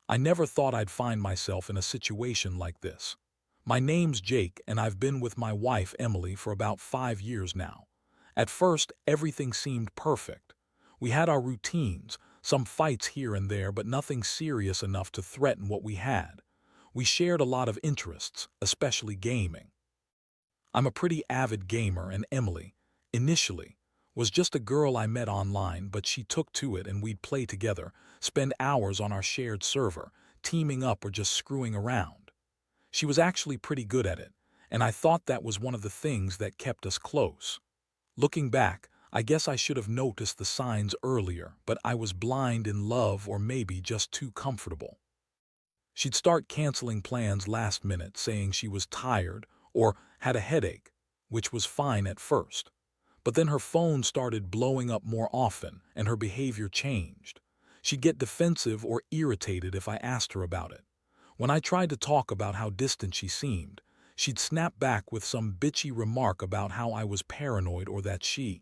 I never thought I'd find myself in a situation like this. My name's Jake, and I've been with my wife, Emily, for about 5 years now. At first, everything seemed perfect. We had our routines, some fights here and there, but nothing serious enough to threaten what we had. We shared a lot of interests, especially gaming. I'm a pretty avid gamer, and Emily, initially, was just a girl I met online, but she took to it and we'd play together, spend hours on our shared server, teaming up or just screwing around. She was actually pretty good at it, and I thought that was one of the things that kept us close. Looking back, I guess I should have noticed the signs earlier, but I was blind in love or maybe just too comfortable. She'd start canceling plans last minute, saying she was tired or had a headache, which was fine at first. But then her phone started blowing up more often, and her behavior changed. She'd get defensive or irritated if I asked her about it. When I tried to talk about how distant she seemed, she'd snap back with some bitchy remark about how I was paranoid or that she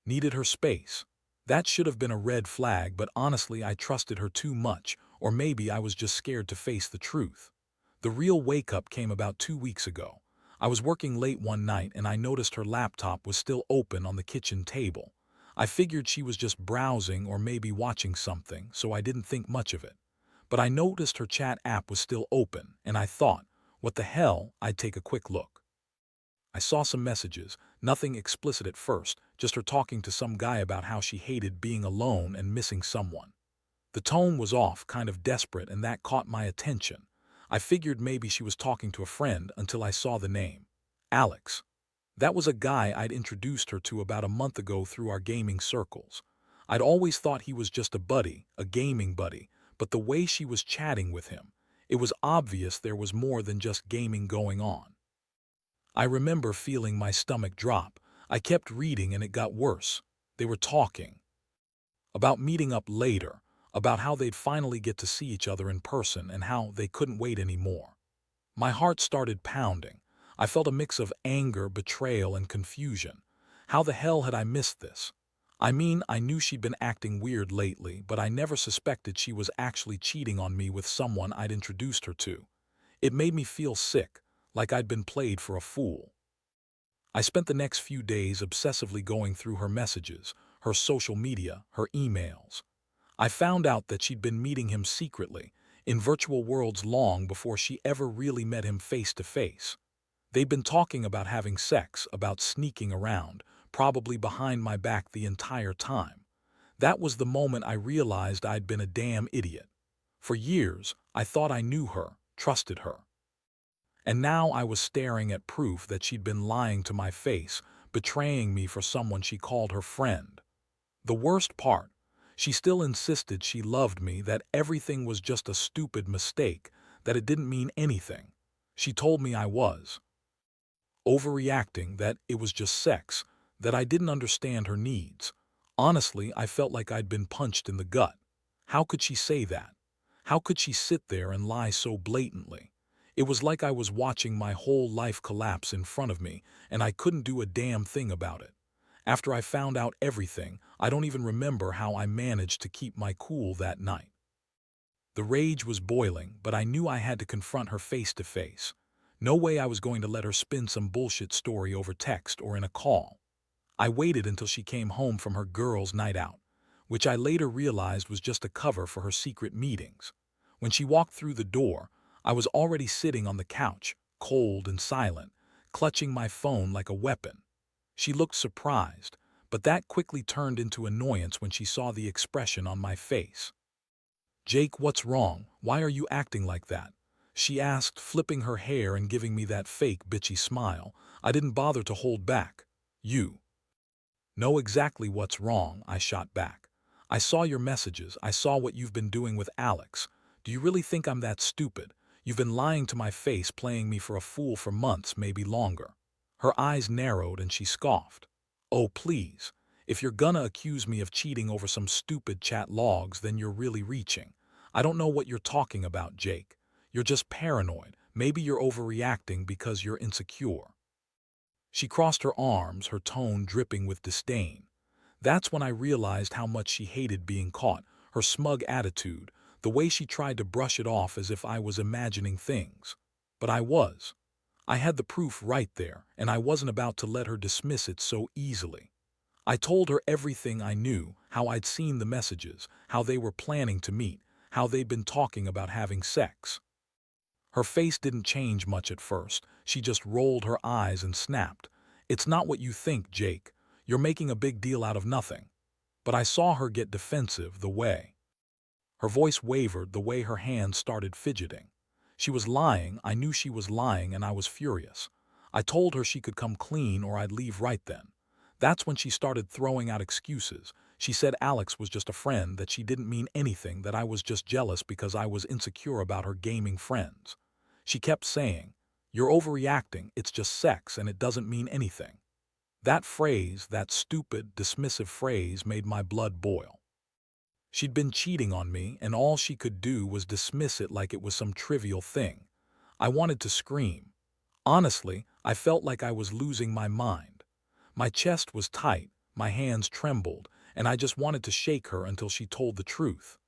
needed her space. That should have been a red flag, but honestly I trusted her too much, or maybe I was just scared to face the truth. The real wake-up came about 2 weeks ago. I was working late one night and I noticed her laptop was still open on the kitchen table. I figured she was just browsing or maybe watching something, so I didn't think much of it. But I noticed her chat app was still open, and I thought, what the hell, I'd take a quick look. I saw some messages, nothing explicit at first, just her talking to some guy about how she hated being alone and missing someone. The tone was off, kind of desperate, and that caught my attention. I figured maybe she was talking to a friend until I saw the name. Alex. That was a guy I'd introduced her to about a month ago through our gaming circles. I'd always thought he was just a buddy, a gaming buddy, but the way she was chatting with him, it was obvious there was more than just gaming going on. I remember feeling my stomach drop. I kept reading and it got worse. They were talking about meeting up later, about how they'd finally get to see each other in person and how they couldn't wait anymore. My heart started pounding. I felt a mix of anger, betrayal, and confusion. How the hell had I missed this? I mean, I knew she'd been acting weird lately, but I never suspected she was actually cheating on me with someone I'd introduced her to. It made me feel sick, like I'd been played for a fool. I spent the next few days obsessively going through her messages, her social media, her emails. I found out that she'd been meeting him secretly, in virtual worlds long before she ever really met him face to face. They'd been talking about having sex, about sneaking around, probably behind my back the entire time. That was the moment I realized I'd been a damn idiot. For years, I thought I knew her, trusted her. And now I was staring at proof that she'd been lying to my face, betraying me for someone she called her friend. The worst part, she still insisted she loved me, that everything was just a stupid mistake, that it didn't mean anything. She told me I was overreacting, that it was just sex, that I didn't understand her needs. Honestly, I felt like I'd been punched in the gut. How could she say that? How could she sit there and lie so blatantly? It was like I was watching my whole life collapse in front of me, and I couldn't do a damn thing about it. After I found out everything, I don't even remember how I managed to keep my cool that night. The rage was boiling, but I knew I had to confront her face to face. No way I was going to let her spin some bullshit story over text or in a call. I waited until she came home from her girls' night out, which I later realized was just a cover for her secret meetings. When she walked through the door, I was already sitting on the couch, cold and silent, clutching my phone like a weapon. She looked surprised, but that quickly turned into annoyance when she saw the expression on my face. "Jake, what's wrong? Why are you acting like that?" she asked, flipping her hair and giving me that fake bitchy smile. I didn't bother to hold back. "You know exactly what's wrong," I shot back. "I saw your messages. I saw what you've been doing with Alex. Do you really think I'm that stupid? You've been lying to my face, playing me for a fool for months, maybe longer." Her eyes narrowed and she scoffed. "Oh, please. If you're gonna accuse me of cheating over some stupid chat logs, then you're really reaching. I don't know what you're talking about, Jake. You're just paranoid. Maybe you're overreacting because you're insecure." She crossed her arms, her tone dripping with disdain. That's when I realized how much she hated being caught, her smug attitude, the way she tried to brush it off as if I was imagining things. But I was. I had the proof right there, and I wasn't about to let her dismiss it so easily. I told her everything I knew, how I'd seen the messages, how they were planning to meet, how they'd been talking about having sex. Her face didn't change much at first. She just rolled her eyes and snapped. "It's not what you think, Jake. You're making a big deal out of nothing." But I saw her get defensive, the way her voice wavered, the way her hands started fidgeting. She was lying, I knew she was lying, and I was furious. I told her she could come clean or I'd leave right then. That's when she started throwing out excuses. She said Alex was just a friend, that she didn't mean anything, that I was just jealous because I was insecure about her gaming friends. She kept saying, "You're overreacting, it's just sex and it doesn't mean anything." That phrase, that stupid, dismissive phrase, made my blood boil. She'd been cheating on me, and all she could do was dismiss it like it was some trivial thing. I wanted to scream. Honestly, I felt like I was losing my mind. My chest was tight, my hands trembled, and I just wanted to shake her until she told the truth.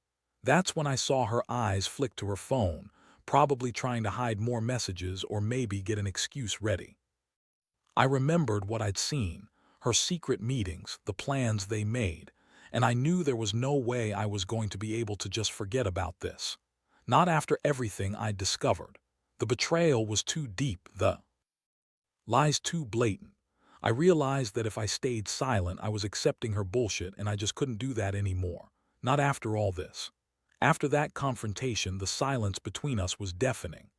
That's when I saw her eyes flick to her phone, probably trying to hide more messages or maybe get an excuse ready. I remembered what I'd seen, her secret meetings, the plans they made, and I knew there was no way I was going to be able to just forget about this. Not after everything I'd discovered. The betrayal was too deep, the lies too blatant. I realized that if I stayed silent, I was accepting her bullshit, and I just couldn't do that anymore. Not after all this. After that confrontation, the silence between us was deafening.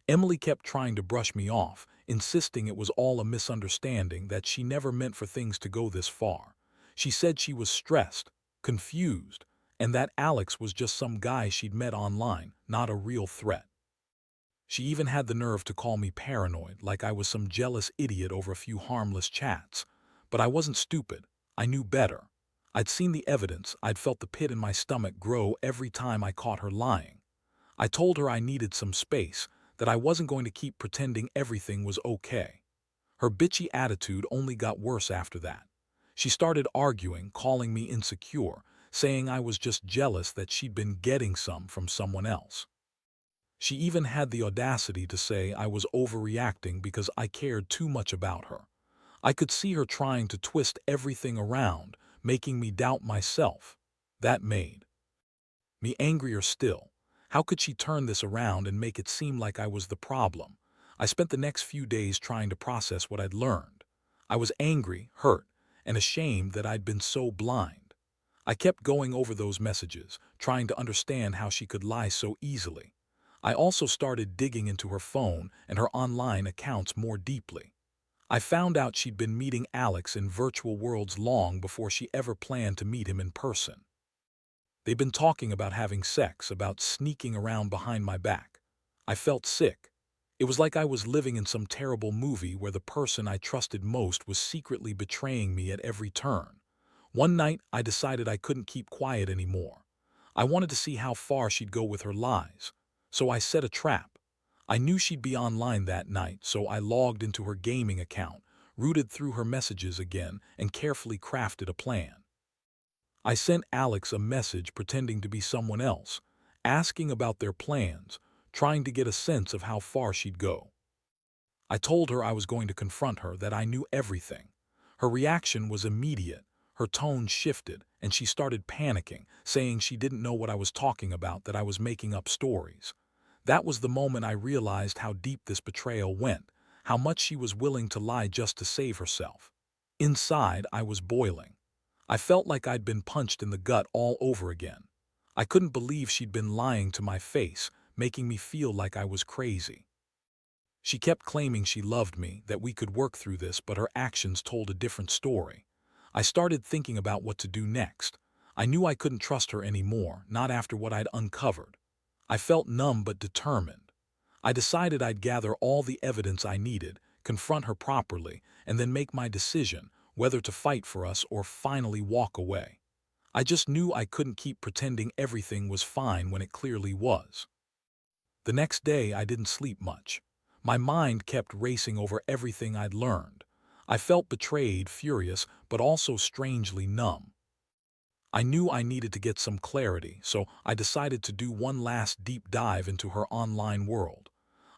Emily kept trying to brush me off, insisting it was all a misunderstanding, that she never meant for things to go this far. She said she was stressed, confused, and that Alex was just some guy she'd met online, not a real threat. She even had the nerve to call me paranoid, like I was some jealous idiot over a few harmless chats. But I wasn't stupid. I knew better. I'd seen the evidence. I'd felt the pit in my stomach grow every time I caught her lying. I told her I needed some space, that I wasn't going to keep pretending everything was okay. Her bitchy attitude only got worse after that. She started arguing, calling me insecure, saying I was just jealous that she'd been getting some from someone else. She even had the audacity to say I was overreacting because I cared too much about her. I could see her trying to twist everything around, making me doubt myself. That made me angrier still. How could she turn this around and make it seem like I was the problem? I spent the next few days trying to process what I'd learned. I was angry, hurt, and ashamed that I'd been so blind. I kept going over those messages, trying to understand how she could lie so easily. I also started digging into her phone and her online accounts more deeply. I found out she'd been meeting Alex in virtual worlds long before she ever planned to meet him in person. They'd been talking about having sex, about sneaking around behind my back. I felt sick. It was like I was living in some terrible movie where the person I trusted most was secretly betraying me at every turn. One night, I decided I couldn't keep quiet anymore. I wanted to see how far she'd go with her lies. So I set a trap. I knew she'd be online that night, so I logged into her gaming account, rooted through her messages again, and carefully crafted a plan. I sent Alex a message pretending to be someone else, asking about their plans, trying to get a sense of how far she'd go. I told her I was going to confront her, that I knew everything. Her reaction was immediate. Her tone shifted, and she started panicking, saying she didn't know what I was talking about, that I was making up stories. That was the moment I realized how deep this betrayal went, how much she was willing to lie just to save herself. Inside, I was boiling. I felt like I'd been punched in the gut all over again. I couldn't believe she'd been lying to my face, making me feel like I was crazy. She kept claiming she loved me, that we could work through this, but her actions told a different story. I started thinking about what to do next. I knew I couldn't trust her anymore, not after what I'd uncovered. I felt numb but determined. I decided I'd gather all the evidence I needed, confront her properly, and then make my decision, whether to fight for us or finally walk away. I just knew I couldn't keep pretending everything was fine when it clearly was. The next day, I didn't sleep much. My mind kept racing over everything I'd learned. I felt betrayed, furious, but also strangely numb. I knew I needed to get some clarity, so I decided to do one last deep dive into her online world.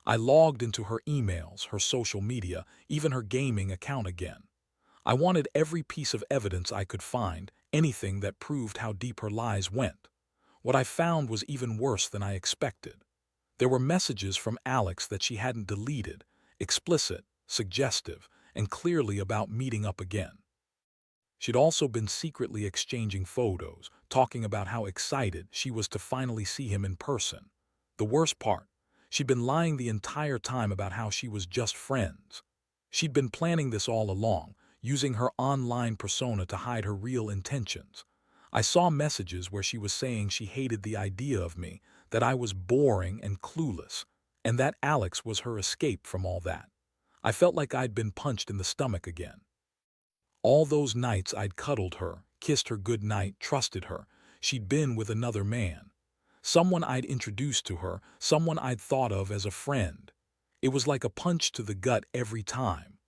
I logged into her emails, her social media, even her gaming account again. I wanted every piece of evidence I could find, anything that proved how deep her lies went. What I found was even worse than I expected. There were messages from Alex that she hadn't deleted, explicit, suggestive, and clearly about meeting up again. She'd also been secretly exchanging photos, talking about how excited she was to finally see him in person. The worst part, she'd been lying the entire time about how she was just friends. She'd been planning this all along, using her online persona to hide her real intentions. I saw messages where she was saying she hated the idea of me, that I was boring and clueless, and that Alex was her escape from all that. I felt like I'd been punched in the stomach again. All those nights I'd cuddled her, kissed her goodnight, trusted her. She'd been with another man. Someone I'd introduced to her, someone I'd thought of as a friend. It was like a punch to the gut every time.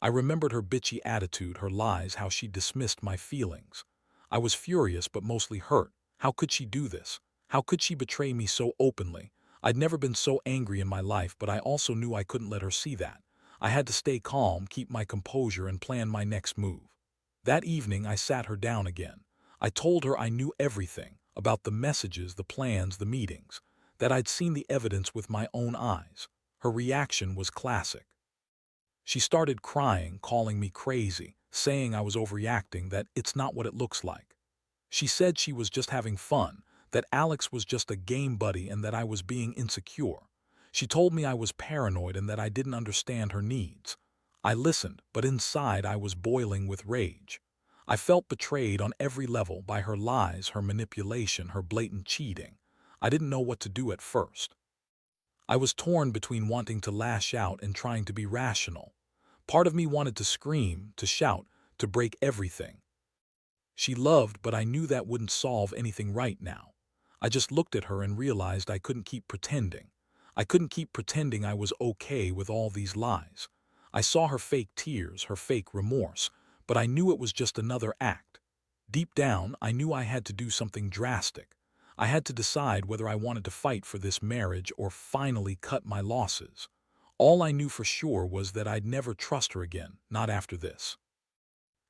I remembered her bitchy attitude, her lies, how she dismissed my feelings. I was furious but mostly hurt. How could she do this? How could she betray me so openly? I'd never been so angry in my life, but I also knew I couldn't let her see that. I had to stay calm, keep my composure, and plan my next move. That evening, I sat her down again. I told her I knew everything about the messages, the plans, the meetings, that I'd seen the evidence with my own eyes. Her reaction was classic. She started crying, calling me crazy, saying I was overreacting, that it's not what it looks like. She said she was just having fun, that Alex was just a game buddy, and that I was being insecure. She told me I was paranoid and that I didn't understand her needs. I listened, but inside I was boiling with rage. I felt betrayed on every level by her lies, her manipulation, her blatant cheating. I didn't know what to do at first. I was torn between wanting to lash out and trying to be rational. Part of me wanted to scream, to shout, to break everything. She loved, but I knew that wouldn't solve anything right now. I just looked at her and realized I couldn't keep pretending. I couldn't keep pretending I was okay with all these lies. I saw her fake tears, her fake remorse, but I knew it was just another act. Deep down, I knew I had to do something drastic. I had to decide whether I wanted to fight for this marriage or finally cut my losses. All I knew for sure was that I'd never trust her again, not after this.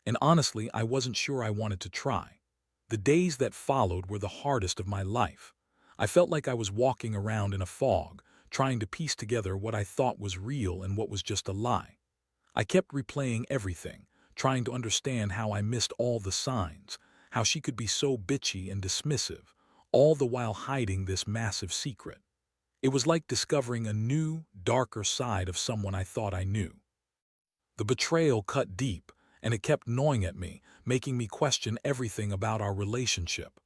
And honestly, I wasn't sure I wanted to try. The days that followed were the hardest of my life. I felt like I was walking around in a fog, trying to piece together what I thought was real and what was just a lie. I kept replaying everything, trying to understand how I missed all the signs, how she could be so bitchy and dismissive, all the while hiding this massive secret. It was like discovering a new, darker side of someone I thought I knew. The betrayal cut deep, and it kept gnawing at me, making me question everything about our relationship.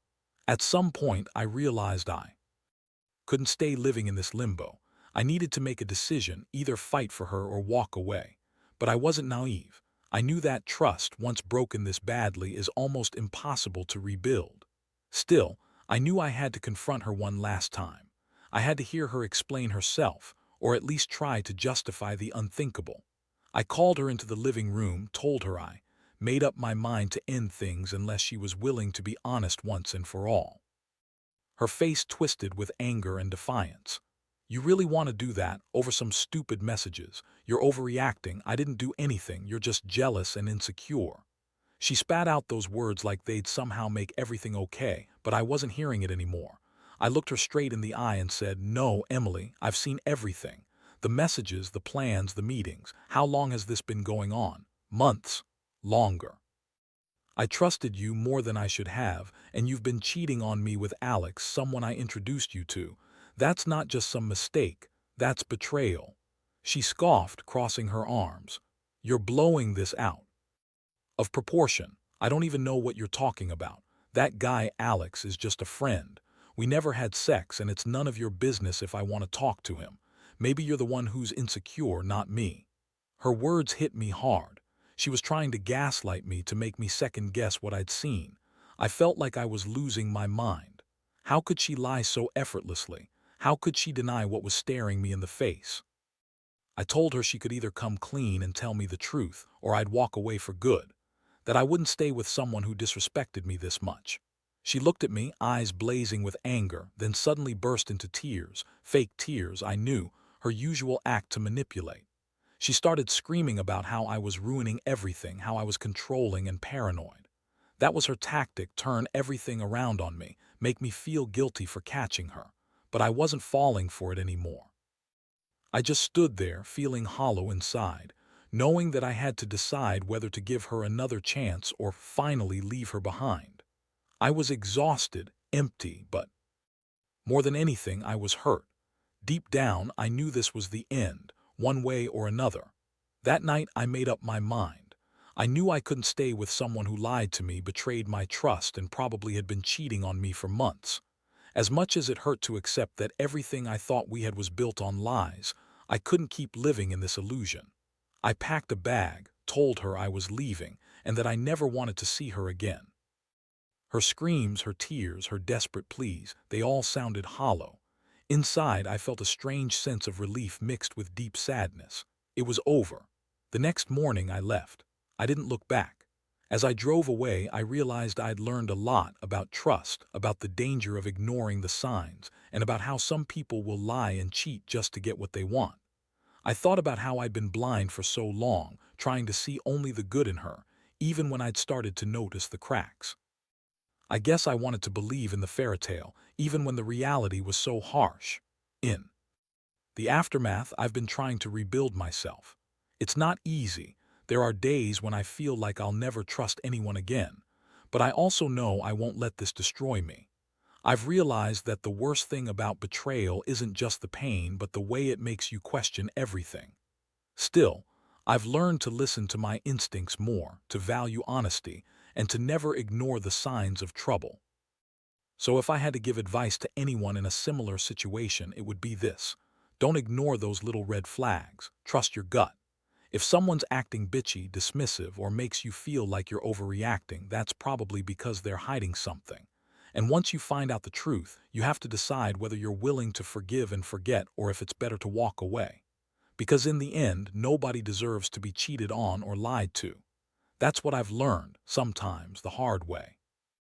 At some point, I realized I couldn't stay living in this limbo. I needed to make a decision, either fight for her or walk away. But I wasn't naive. I knew that trust, once broken this badly, is almost impossible to rebuild. Still, I knew I had to confront her one last time. I had to hear her explain herself, or at least try to justify the unthinkable. I called her into the living room, told her I made up my mind to end things unless she was willing to be honest once and for all. Her face twisted with anger and defiance. "You really want to do that over some stupid messages? You're overreacting. I didn't do anything. You're just jealous and insecure." She spat out those words like they'd somehow make everything okay, but I wasn't hearing it anymore. I looked her straight in the eye and said, "No, Emily, I've seen everything. The messages, the plans, the meetings. How long has this been going on? Months. Longer. I trusted you more than I should have, and you've been cheating on me with Alex, someone I introduced you to. That's not just some mistake. That's betrayal." She scoffed, crossing her arms. "You're blowing this out of proportion. I don't even know what you're talking about. That guy Alex is just a friend. We never had sex, and it's none of your business if I want to talk to him. Maybe you're the one who's insecure, not me." Her words hit me hard. She was trying to gaslight me, to make me second-guess what I'd seen. I felt like I was losing my mind. How could she lie so effortlessly? How could she deny what was staring me in the face? I told her she could either come clean and tell me the truth, or I'd walk away for good. that I wouldn't stay with someone who disrespected me this much. She looked at me, eyes blazing with anger, then suddenly burst into tears, fake tears, I knew, her usual act to manipulate. She started screaming about how I was ruining everything, how I was controlling and paranoid. That was her tactic, turn everything around on me, make me feel guilty for catching her. But I wasn't falling for it anymore. I just stood there, feeling hollow inside, knowing that I had to decide whether to give her another chance or finally leave her behind. I was exhausted, empty, but more than anything, I was hurt. Deep down, I knew this was the end, one way or another. That night, I made up my mind. I knew I couldn't stay with someone who lied to me, betrayed my trust, and probably had been cheating on me for months. As much as it hurt to accept that everything I thought we had was built on lies, I couldn't keep living in this illusion. I packed a bag, told her I was leaving, and that I never wanted to see her again. Her screams, her tears, her desperate pleas, they all sounded hollow. Inside, I felt a strange sense of relief mixed with deep sadness. It was over. The next morning, I left. I didn't look back. As I drove away, I realized I'd learned a lot about trust, about the danger of ignoring the signs, and about how some people will lie and cheat just to get what they want. I thought about how I'd been blind for so long, trying to see only the good in her, even when I'd started to notice the cracks. I guess I wanted to believe in the fairy tale, even when the reality was so harsh. In the aftermath, I've been trying to rebuild myself. It's not easy. There are days when I feel like I'll never trust anyone again. But I also know I won't let this destroy me. I've realized that the worst thing about betrayal isn't just the pain, but the way it makes you question everything. Still, I've learned to listen to my instincts more, to value honesty, and to never ignore the signs of trouble. So if I had to give advice to anyone in a similar situation, it would be this. Don't ignore those little red flags. Trust your gut. If someone's acting bitchy, dismissive, or makes you feel like you're overreacting, that's probably because they're hiding something. And once you find out the truth, you have to decide whether you're willing to forgive and forget or if it's better to walk away. Because in the end, nobody deserves to be cheated on or lied to. That's what I've learned, sometimes the hard way.